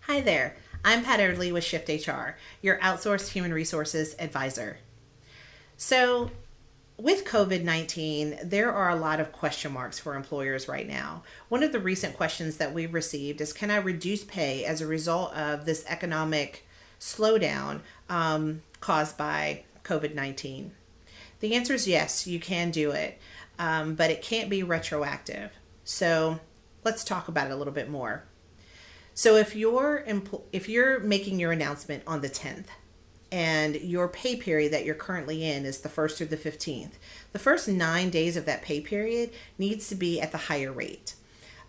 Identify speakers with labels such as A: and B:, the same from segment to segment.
A: Hi there. I'm Pat Erdley with Shift HR, your outsourced human resources advisor. So, with COVID 19, there are a lot of question marks for employers right now. One of the recent questions that we've received is, can I reduce pay as a result of this economic slowdown caused by COVID 19? The answer is yes, you can do it, but it can't be retroactive. So, let's talk about it a little bit more. So if you're making your announcement on the 10th and your pay period that you're currently in is the 1st through the 15th, the first 9 days of that pay period needs to be at the higher rate.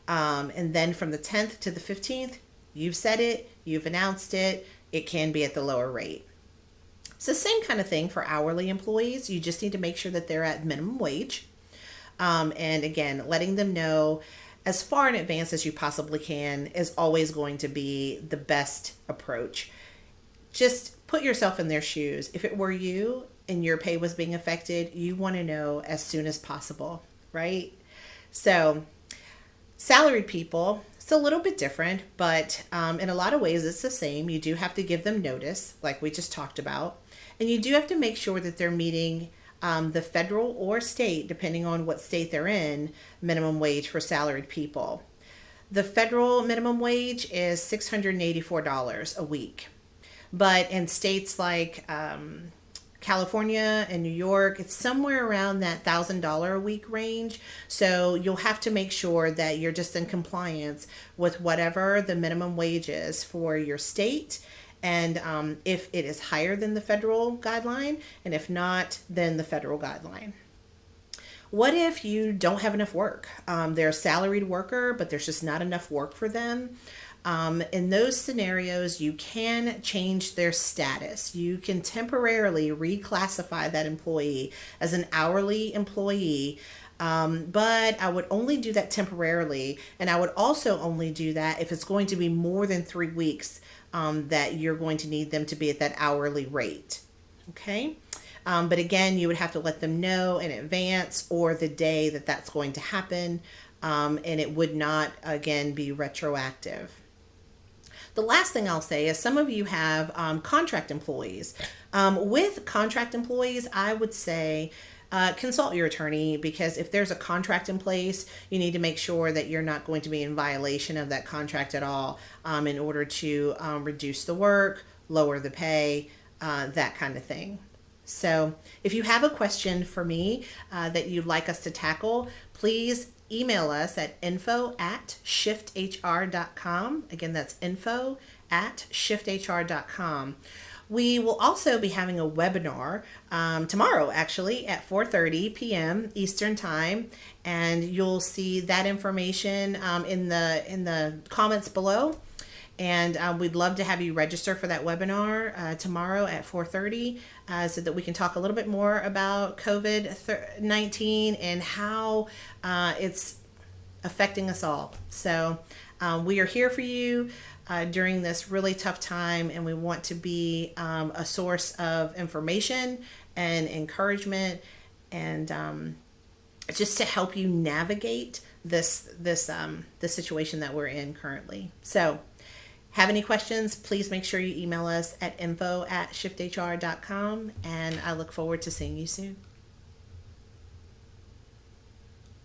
A: And then from the 10th to the 15th, you've said it, you've announced it, it can be at the lower rate. So same kind of thing for hourly employees. You just need to make sure that they're at minimum wage. And again, letting them know as far in advance as you possibly can is always going to be the best approach. Just put yourself in their shoes. If it were you and your pay was being affected, you want to know as soon as possible, right? So, salaried people, it's a little bit different, but in a lot of ways it's the same. You do have to give them notice, like we just talked about, and you do have to make sure that they're meeting the federal or state, depending on what state they're in, minimum wage for salaried people. The federal minimum wage is $684 a week. But in states like California and New York, it's somewhere around that $1,000 a week range. So you'll have to make sure that you're just in compliance with whatever the minimum wage is for your state. And if it is higher than the federal guideline, and if not, then the federal guideline. What if you don't have enough work? They're a salaried worker, but there's just not enough work for them. In those scenarios, you can change their status. You can temporarily reclassify that employee as an hourly employee. But I would only do that temporarily, and I would also only do that if it's going to be more than 3 weeks that you're going to need them to be at that hourly rate. Okay? But again, you would have to let them know in advance or the day that that's going to happen, and it would not, again, be retroactive. The last thing I'll say is some of you have contract employees. With contract employees, I would say consult your attorney, because if there's a contract in place, you need to make sure that you're not going to be in violation of that contract at all in order to reduce the work, lower the pay, that kind of thing. So if you have a question for me that you'd like us to tackle, please email us at info@shifthr.com. Again, that's info@shifthr.com. We will also be having a webinar tomorrow, actually, at 4:30 p.m. Eastern Time, and you'll see that information in the comments below. And we'd love to have you register for that webinar tomorrow at 4:30 so that we can talk a little bit more about COVID-19 and how it's affecting us all. So we are here for you during this really tough time, and we want to be a source of information and encouragement, and just to help you navigate this situation that we're in currently. So, have any questions, please make sure you email us at info@shifthr.com, and I look forward to seeing you soon.